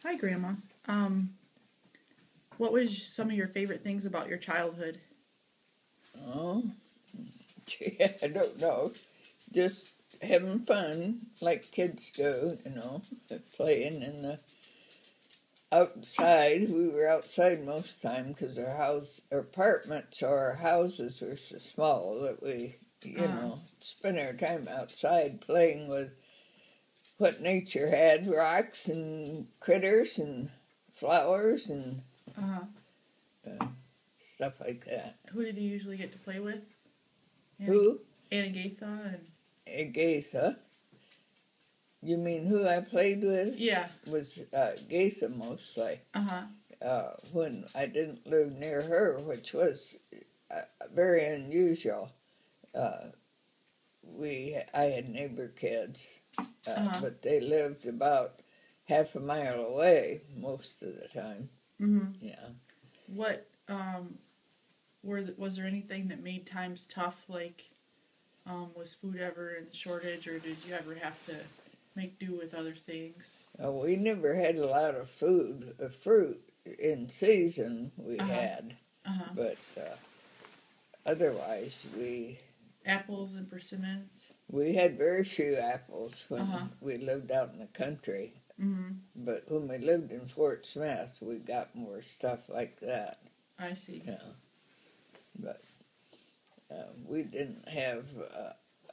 Hi, Grandma. What was some of your favorite things about your childhood? Oh, I don't know. Just having fun like kids do, playing in the outside. We were outside most of the time because our apartments or our houses were so small that we, Uh, spent our time outside playing with what nature had, rocks and critters and flowers and uh, uh, stuff like that. who did you usually get to play with? Who? Anagatha and Agatha. You mean who I played with? yeah. Was Gaitha mostly. Uh-huh. When I didn't live near her, which was very unusual. Uh, I had neighbor kids, Uh-huh. but they lived about half a mile away most of the time. Mhm. Yeah. What was there anything that made times tough, like was food ever in shortage, or did you ever have to make do with other things? We never had a lot of fruit in season we Uh-huh. had, Uh-huh. but otherwise we Apples and persimmons. We had very few apples when Uh-huh. we lived out in the country, Mhm. but when we lived in Fort Smith, we got more stuff like that. I see. Yeah, but we didn't have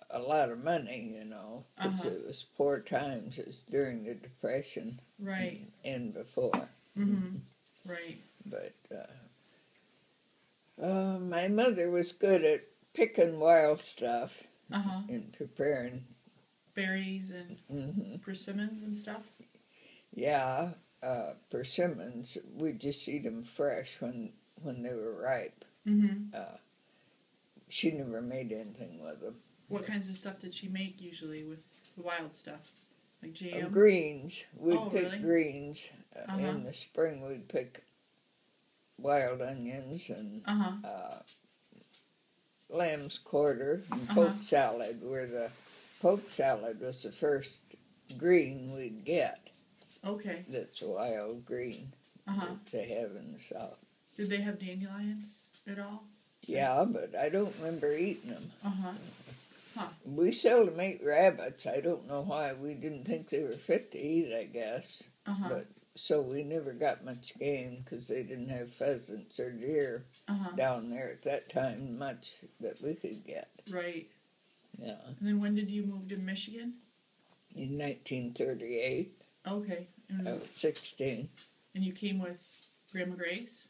a lot of money, because Uh-huh. it was poor times. It was during the Depression Right. and before. Mhm. Right. But my mother was good at picking wild stuff Uh-huh. and preparing. Berries and Hmm. persimmons and stuff. Yeah, persimmons, we just eat them fresh when they were ripe. Mm-hmm. She never made anything with them. What kinds of stuff did she make usually with the wild stuff? Like jam? Greens, we'd Oh, pick really? greens. Uh-huh. In the spring, we'd pick wild onions and Uh-huh. lamb's quarter and Uh-huh. poke salad, where the poke salad was the first green we'd get. Okay. That's a wild green Uh-huh. that they have in the South. Did they have dandelions at all? Yeah, but I don't remember eating them. Uh-huh. Huh. We seldom ate rabbits. I don't know why. We didn't think they were fit to eat, I guess. Uh-huh. But so we never got much game because they didn't have pheasants or deer Uh-huh. down there at that time, much that we could get. Right. Yeah. And then when did you move to Michigan? In 1938, Okay. I was 16. And you came with Grandma Grace?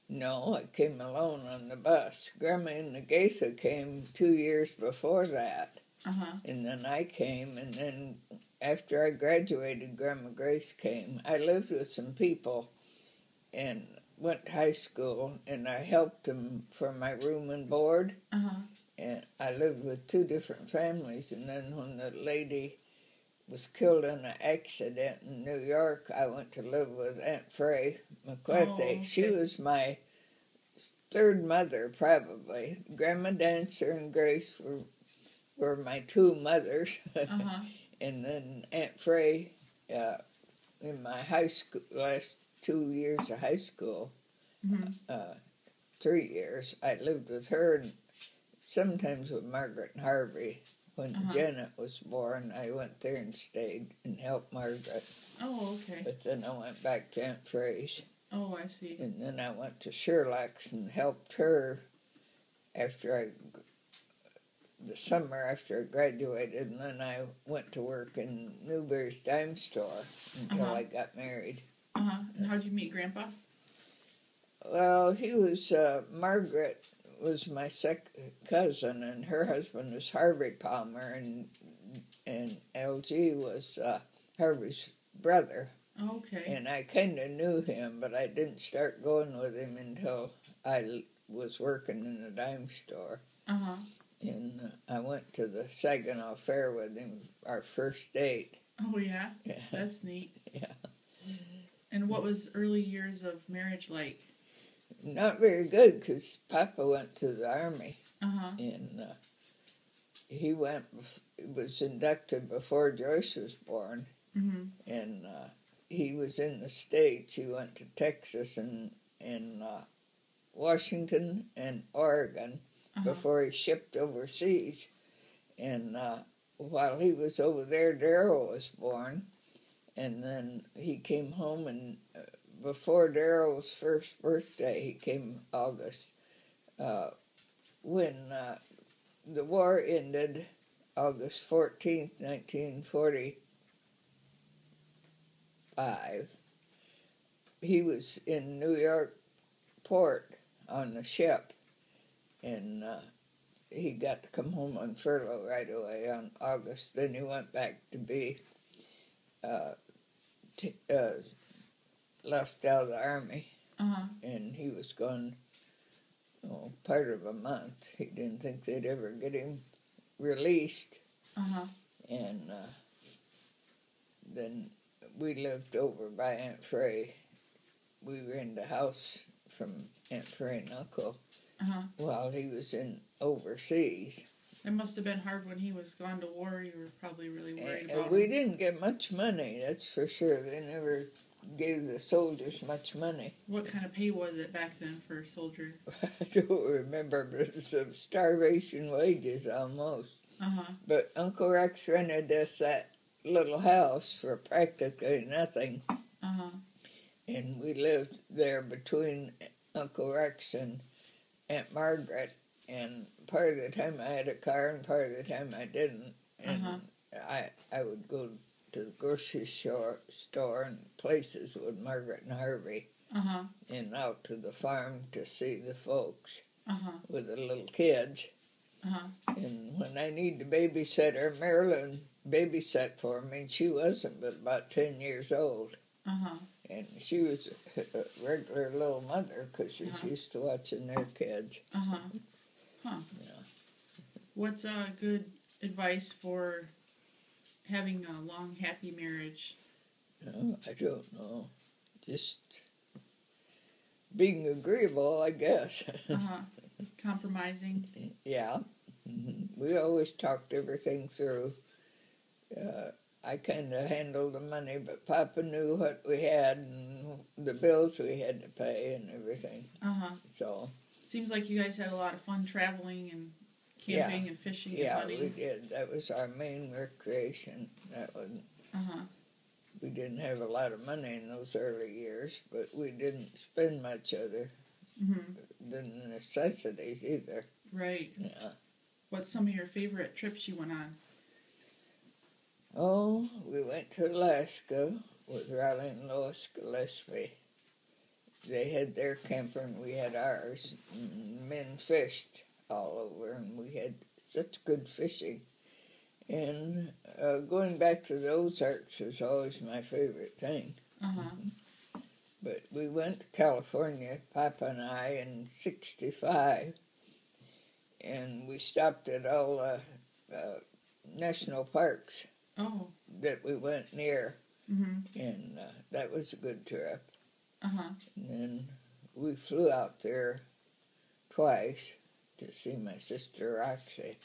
No, I came alone on the bus. Grandma and Agatha came 2 years before that. Uh-huh. And then I came, and then after I graduated, Grandma Grace came. I lived with some people and went to high school, and I helped them for my room and board. Uh-huh. And I lived with two different families, and then when the lady was killed in an accident in New York, I went to live with Aunt Fray McQuethe. Oh, okay. She was my third mother, probably. Grandma Dancer and Grace were my two mothers. Uh-huh. And then Aunt Fray, in my high school, last 2 years of high school, Mm-hmm. 3 years, I lived with her and sometimes with Margaret and Harvey. When Uh-huh. Janet was born, I went there and stayed and helped Margaret. Oh, okay. But then I went back to Aunt Frey's. Oh, I see. And then I went to Sherlock's and helped her the summer after I graduated. And then I went to work in Newberry's dime store until I got married. Uh-huh. And how'd you meet Grandpa? Well, Margaret was my second cousin, and her husband was Harvey Palmer, and LG was Harvey's brother. Okay. And I kind of knew him, but I didn't start going with him until I was working in the dime store. Uh-huh. And I went to the Saginaw Fair with him, our first date. Oh, yeah? Yeah. That's neat. Yeah. And what was early years of marriage like? Not very good, because Papa went to the Army, Uh-huh. and he was inducted before Joyce was born, Mm-hmm. and he was in the States. He went to Texas and Washington and Oregon before he shipped overseas. And while he was over there, Daryl was born. And then he came home, and before Daryl's first birthday, he came August, when the war ended, August 14th, 1945. He was in New York port on the ship, and he got to come home on furlough right away on August. Then he went back to be left out of the Army, and he was gone part of a month. He didn't think they'd ever get him released. And then we lived over by Aunt Frey. We rented a house from Aunt Frey and Uncle while he was in overseas. It must have been hard when he was gone to war. You were probably really worried about We him. didn't get much money, that's for sure. They never gave the soldiers much money. What kind of pay was it back then for a soldier? I don't remember, but it was of starvation wages almost. But Uncle Rex rented us that little house for practically nothing. And we lived there between Uncle Rex and Aunt Margaret. And part of the time I had a car and part of the time I didn't. And I would go to the grocery store and places with Margaret and Harvey. And out to the farm to see the folks with the little kids. And when I need a babysitter, Marilyn babysat for me, and she wasn't but about 10 years old. And she was a regular little mother because she's used to watching their kids. Yeah. What's good advice for having a long, happy marriage? No, I don't know. Just being agreeable, I guess. Compromising? Yeah. We always talked everything through. I kind of handled the money, but Papa knew what we had and the bills we had to pay and everything. So. Seems like you guys had a lot of fun traveling and camping and fishing and hunting. Yeah, we did. That was our main recreation. That was. We didn't have a lot of money in those early years, but we didn't spend much other than the necessities either. Right. Yeah. What's some of your favorite trips you went on? Oh, we went to Alaska with Riley and Lois Gillespie. They had their camper and we had ours. And men fished all over, and we had such good fishing. And going back to the Ozarks was always my favorite thing. But we went to California, Papa and I, in '65, and we stopped at all the national parks that we went near, and that was a good trip. And then we flew out there twice to see my sister Roxy.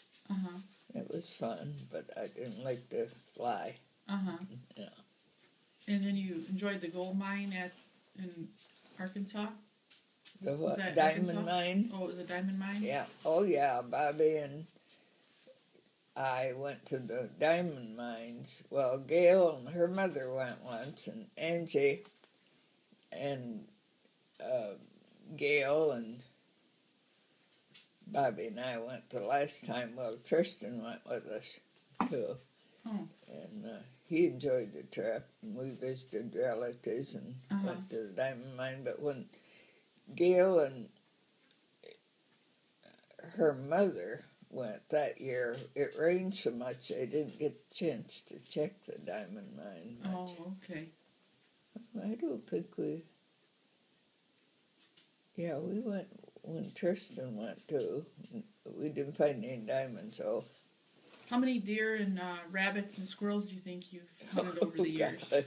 It was fun, but I didn't like to fly. Yeah. And then you enjoyed the gold mine in Arkansas? The what? Was that Diamond Arkansas? mine? Oh, it was a diamond mine? Yeah. Oh, yeah. Bobby and I went to the diamond mines. Well, Gail and her mother went once, and Angie and Gail and Bobby and I went the last time. Well, Tristan went with us, too. And he enjoyed the trip. And we visited relatives and went to the diamond mine. But when Gail and her mother went that year, it rained so much they didn't get a chance to check the diamond mine much. Oh, okay. I don't think we... Yeah, we went when Tristan went, too. We didn't find any diamonds, so... How many deer and rabbits and squirrels do you think you've hunted over the years? God.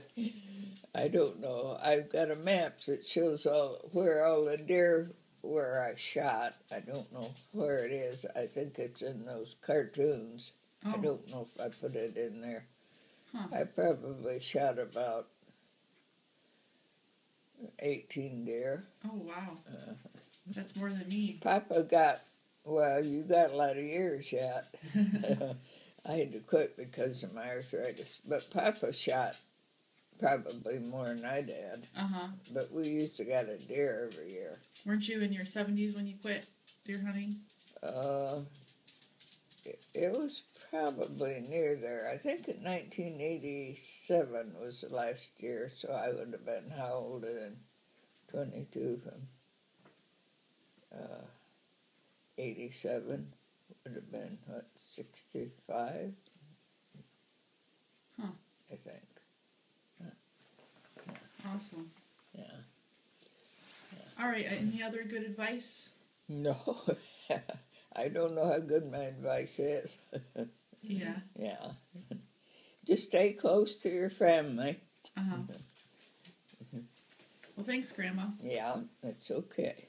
I don't know. I've got a map that shows where all the deer were I shot. I don't know where it is. I think it's in those cartoons. I don't know if I put it in there. I probably shot about 18 deer. Oh, wow. That's more than me. Papa got, well, you got a lot of years yet. I had to quit because of my arthritis. But Papa shot probably more than I did. Uh-huh. But we used to get a deer every year. Weren't you in your 70s when you quit deer hunting? It was probably near there. I think in 1987 was the last year, so I would have been how old then? 22 from 87 would have been, what, 65? Huh. I think. Awesome. Yeah. All right, any other good advice? No, I don't know how good my advice is. Yeah. Yeah. Just stay close to your family. Uh-huh. Well, thanks, Grandma. Yeah, that's okay.